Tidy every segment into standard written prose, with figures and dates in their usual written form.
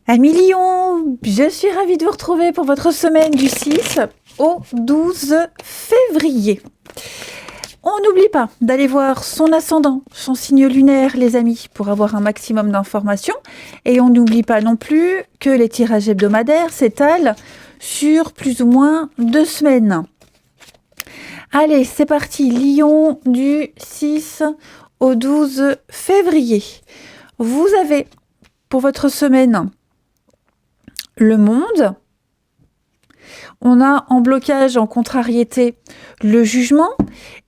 Amis Lion, je suis ravie de vous retrouver pour votre semaine du 6 au 12 février. On n'oublie pas d'aller voir son ascendant, son signe lunaire, les amis, pour avoir un maximum d'informations. Et on n'oublie pas non plus que les tirages hebdomadaires s'étalent sur plus ou moins 2 semaines. Allez, c'est parti, Lion du 6 au 12 février. Vous avez, pour votre semaine, le monde. On a en blocage, en contrariété, le jugement.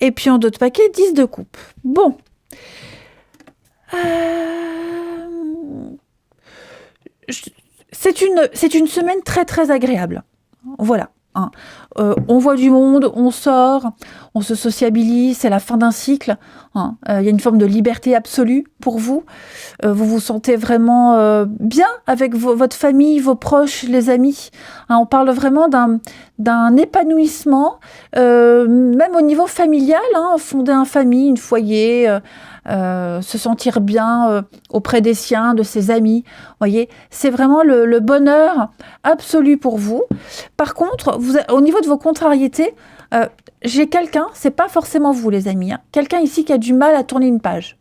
Et puis en d'autres paquets, 10 de coupe. Bon. C'est une semaine très très agréable. Voilà. Hein. On voit du monde, on sort, on se sociabilise, c'est la fin d'un cycle. Hein. Y a une forme de liberté absolue pour vous. Vous vous sentez vraiment bien avec votre famille, vos proches, les amis. Hein, on parle vraiment d'un épanouissement, même au niveau familial, hein, fonder un famille, un foyer, se sentir bien auprès des siens, de ses amis. Voyez, c'est vraiment le bonheur absolu pour vous. Par contre, au niveau de vos contrariétés, j'ai quelqu'un, c'est pas forcément vous les amis, hein, quelqu'un ici qui a du mal à tourner une page.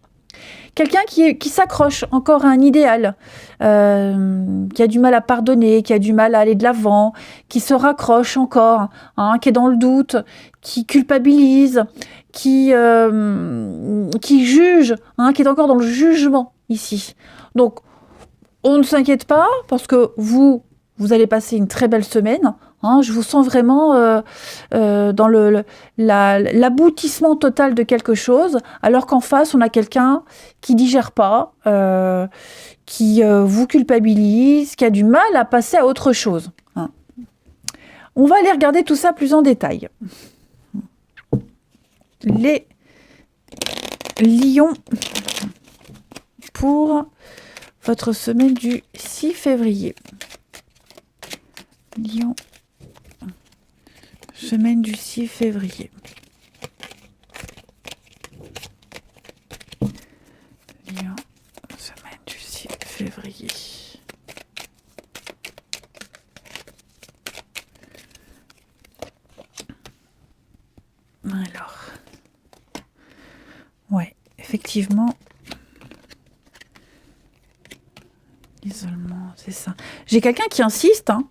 Quelqu'un qui s'accroche encore à un idéal, qui a du mal à pardonner, qui a du mal à aller de l'avant, qui se raccroche encore, hein, qui est dans le doute, qui culpabilise, qui juge, hein, qui est encore dans le jugement ici. Donc, on ne s'inquiète pas parce que vous allez passer une très belle semaine. Hein, je vous sens vraiment dans l'aboutissement total de quelque chose, alors qu'en face, on a quelqu'un qui digère pas, qui vous culpabilise, qui a du mal à passer à autre chose. Hein. On va aller regarder tout ça plus en détail. Les lions pour votre semaine du 6 février. Lion, semaine du 6 février. Lion, semaine du 6 février. Alors, ouais, effectivement, l'isolement, c'est ça. J'ai quelqu'un qui insiste, hein.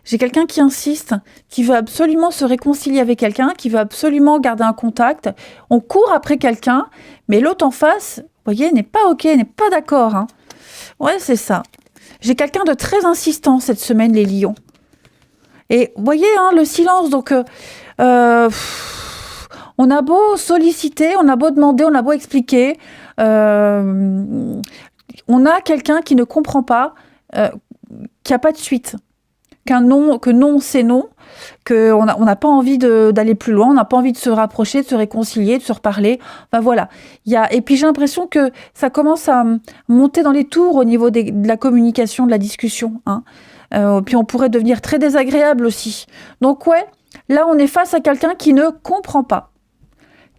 J'ai quelqu'un qui insiste, qui veut absolument se réconcilier avec quelqu'un, qui veut absolument garder un contact. On court après quelqu'un, mais l'autre en face, vous voyez, n'est pas OK, n'est pas d'accord. Hein. Ouais, c'est ça. J'ai quelqu'un de très insistant cette semaine, les lions. Et vous voyez, hein, le silence, donc... on a beau solliciter, on a beau demander, on a beau expliquer. On a quelqu'un qui ne comprend pas, qui n'a pas de suite. Que non, c'est non, qu'on n'a pas envie d'aller plus loin, on n'a pas envie de se rapprocher, de se réconcilier, de se reparler. Enfin voilà. Et puis j'ai l'impression que ça commence à monter dans les tours au niveau de la communication, de la discussion. Hein. Puis on pourrait devenir très désagréable aussi. Donc ouais, là on est face à quelqu'un qui ne comprend pas,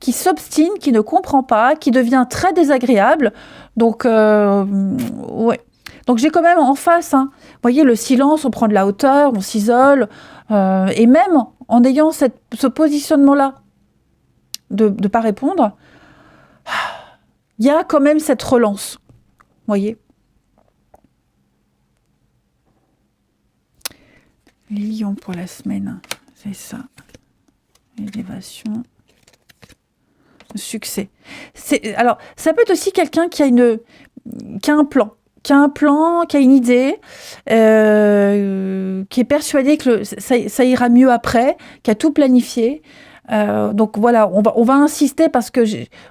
qui s'obstine, qui ne comprend pas, qui devient très désagréable. Donc ouais. Donc j'ai quand même en face, hein, vous voyez, le silence, on prend de la hauteur, on s'isole, et même en ayant ce positionnement-là de ne pas répondre, il y a quand même cette relance, vous voyez. Les lions pour la semaine, c'est ça. Élévation, succès. Alors, ça peut être aussi quelqu'un qui a un plan. Qui a une idée, qui est persuadé que ça ira mieux après, qui a tout planifié. Donc voilà, on va insister parce que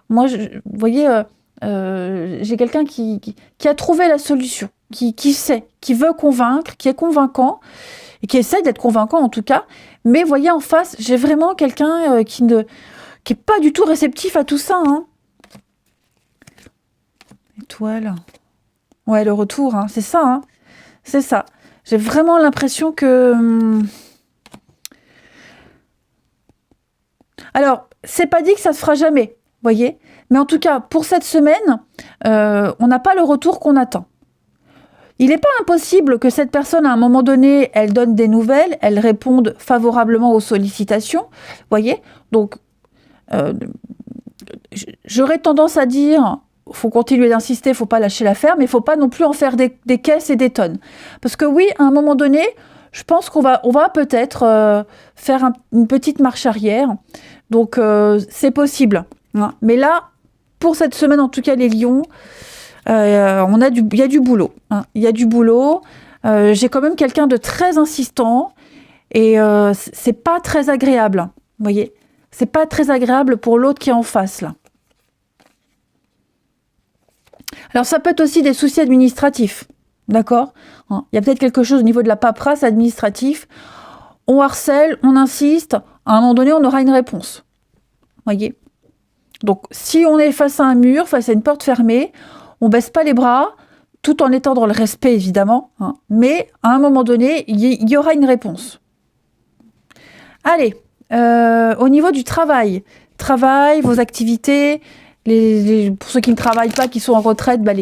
vous voyez, j'ai quelqu'un qui a trouvé la solution, qui sait, qui veut convaincre, qui est convaincant, et qui essaie d'être convaincant en tout cas. Mais vous voyez en face, j'ai vraiment quelqu'un qui est pas du tout réceptif à tout ça. Hein. Étoile. Ouais, le retour, hein, c'est ça. Hein. C'est ça. J'ai vraiment l'impression que... Alors, c'est pas dit que ça se fera jamais, voyez. Mais en tout cas, pour cette semaine, on n'a pas le retour qu'on attend. Il n'est pas impossible que cette personne, à un moment donné, elle donne des nouvelles, elle réponde favorablement aux sollicitations, voyez. Donc, j'aurais tendance à dire, faut continuer d'insister, faut pas lâcher l'affaire, mais il faut pas non plus en faire des caisses et des tonnes. Parce que oui, à un moment donné, je pense qu'on va peut-être faire une petite marche arrière. Donc, c'est possible. Hein. Mais là, pour cette semaine, en tout cas, les lions, il y a du boulot. Hein. Il y a du boulot. J'ai quand même quelqu'un de très insistant et c'est pas très agréable. Vous voyez, c'est pas très agréable pour l'autre qui est en face là. Alors ça peut être aussi des soucis administratifs, d'accord ? Hein. Il y a peut-être quelque chose au niveau de la paperasse administrative. On harcèle, on insiste. À un moment donné, on aura une réponse. Voyez ? Donc si on est face à un mur, face à une porte fermée, on baisse pas les bras, tout en étant dans le respect évidemment, hein, mais à un moment donné, il y aura une réponse. Allez, au niveau du travail, vos activités, pour ceux qui ne travaillent pas, qui sont en retraite, bah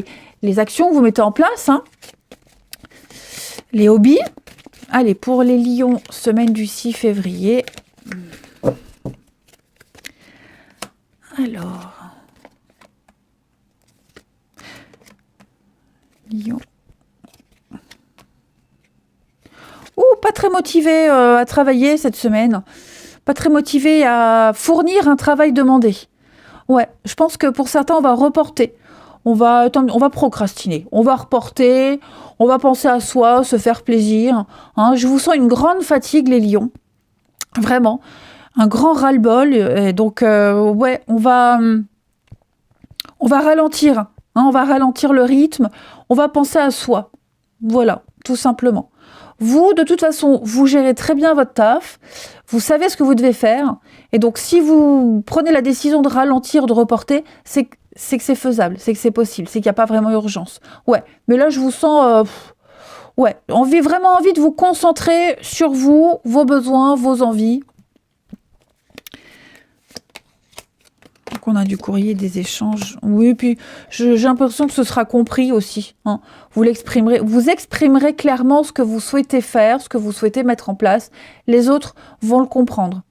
les actions que vous mettez en place, hein, les hobbies. Allez, pour les lions, semaine du 6 février. Alors... Lion. Pas très motivé à travailler cette semaine. Pas très motivé à fournir un travail demandé. Ouais, je pense que pour certains, on va reporter. On va procrastiner. On va reporter. On va penser à soi, se faire plaisir. Hein, je vous sens une grande fatigue, les lions. Vraiment. Un grand ras-le-bol. Et donc, ouais, on va ralentir. Hein, on va ralentir le rythme. On va penser à soi. Voilà, tout simplement. Vous, de toute façon, vous gérez très bien votre taf, vous savez ce que vous devez faire, et donc si vous prenez la décision de ralentir, de reporter, c'est que c'est faisable, c'est que c'est possible, c'est qu'il n'y a pas vraiment urgence. Ouais, mais là je vous sens, ouais, vraiment envie de vous concentrer sur vous, vos besoins, vos envies. Donc on a du courrier, des échanges. Oui, puis j'ai l'impression que ce sera compris aussi. Hein. Vous exprimerez clairement ce que vous souhaitez faire, ce que vous souhaitez mettre en place. Les autres vont le comprendre.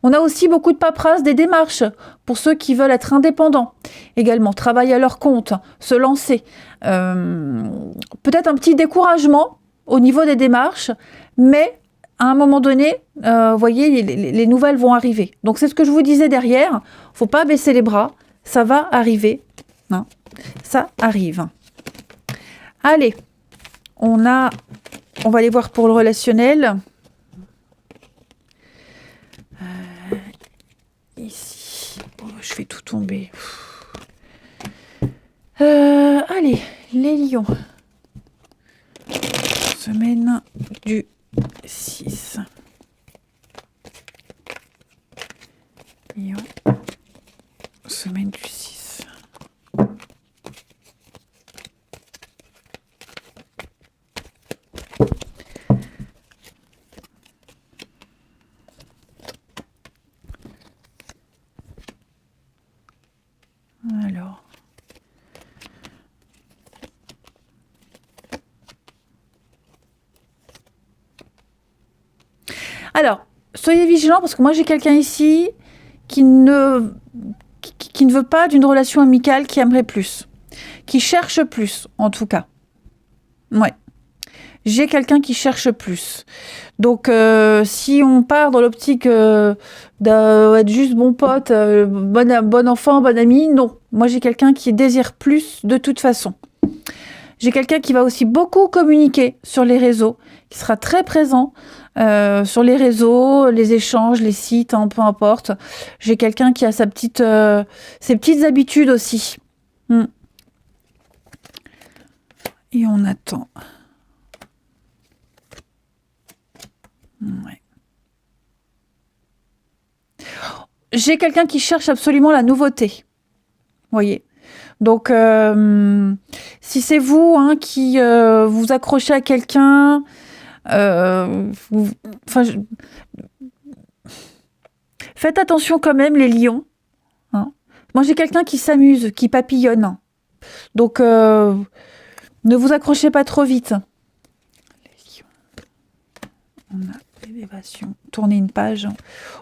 On a aussi beaucoup de paperasse, des démarches pour ceux qui veulent être indépendants. Également, travailler à leur compte, se lancer. Peut-être un petit découragement au niveau des démarches, mais à un moment donné, vous voyez, les nouvelles vont arriver. Donc c'est ce que je vous disais derrière, faut pas baisser les bras, ça va arriver. Hein, ça arrive. Allez, on va aller voir pour le relationnel. Ici, je fais tout tomber. Allez, les lions. Semaine du 6. Lion. Semaine du 6. Alors. Alors, soyez vigilants parce que moi j'ai quelqu'un ici qui ne veut pas d'une relation amicale, qui aimerait plus, qui cherche plus en tout cas. Ouais. J'ai quelqu'un qui cherche plus. Donc, si on part dans l'optique d'être juste bon pote, bon enfant, bon ami, non. Moi, j'ai quelqu'un qui désire plus de toute façon. J'ai quelqu'un qui va aussi beaucoup communiquer sur les réseaux, qui sera très présent sur les réseaux, les échanges, les sites, hein, peu importe. J'ai quelqu'un qui a ses petites habitudes aussi. Et on attend. Ouais. J'ai quelqu'un qui cherche absolument la nouveauté. Vous voyez. Donc, si c'est vous hein, qui vous accrochez à quelqu'un, faites attention quand même, les lions. Hein. Moi, j'ai quelqu'un qui s'amuse, qui papillonne. Donc, Ne vous accrochez pas trop vite. Les lions. On a l'élévation. Tournez une page.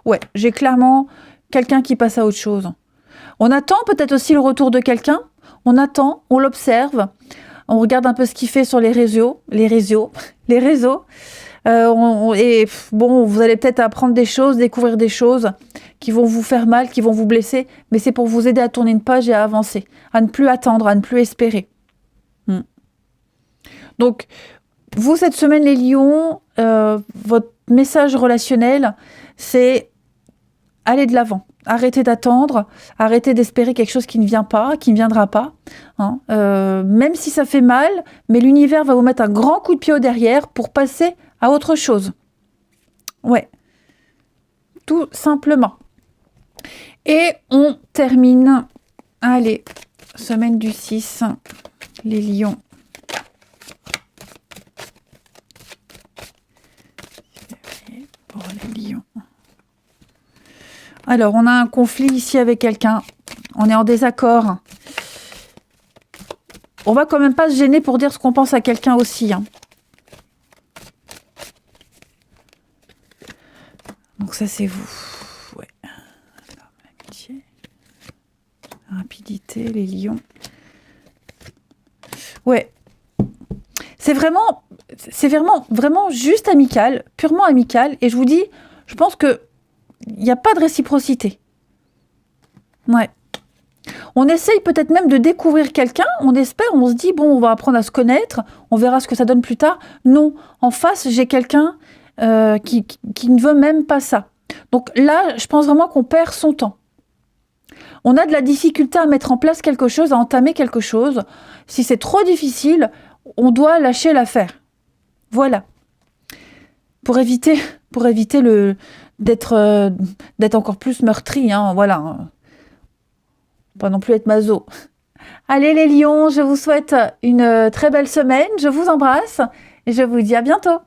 Ouais, j'ai clairement quelqu'un qui passe à autre chose. On attend peut-être aussi le retour de quelqu'un. On attend, on l'observe. On regarde un peu ce qu'il fait sur les réseaux. Et bon, vous allez peut-être apprendre des choses, découvrir des choses qui vont vous faire mal, qui vont vous blesser, mais c'est pour vous aider à tourner une page et à avancer, à ne plus attendre, à ne plus espérer. Donc, vous, cette semaine, les lions, votre message relationnel, c'est aller de l'avant. Arrêtez d'attendre, arrêtez d'espérer quelque chose qui ne vient pas, qui ne viendra pas. Hein. Même si ça fait mal, mais l'univers va vous mettre un grand coup de pied au derrière pour passer à autre chose. Ouais. Tout simplement. Et on termine. Allez, semaine du 6, les lions. Pour les lions. Alors, on a un conflit ici avec quelqu'un. On est en désaccord. On va quand même pas se gêner pour dire ce qu'on pense à quelqu'un aussi. Hein. Donc ça, c'est vous. Ouais. L'amitié. Rapidité, les lions. Ouais. C'est vraiment juste amical, purement amical. Et je vous dis, je pense que il n'y a pas de réciprocité. Ouais. On essaye peut-être même de découvrir quelqu'un, on espère, on se dit, bon, on va apprendre à se connaître, on verra ce que ça donne plus tard. Non, en face, j'ai quelqu'un qui ne veut même pas ça. Donc là, je pense vraiment qu'on perd son temps. On a de la difficulté à mettre en place quelque chose, à entamer quelque chose. Si c'est trop difficile, on doit lâcher l'affaire. Voilà. Pour éviter d'être encore plus meurtri, hein, voilà. Pas non plus être maso. Allez les lions, je vous souhaite une très belle semaine, je vous embrasse et je vous dis à bientôt.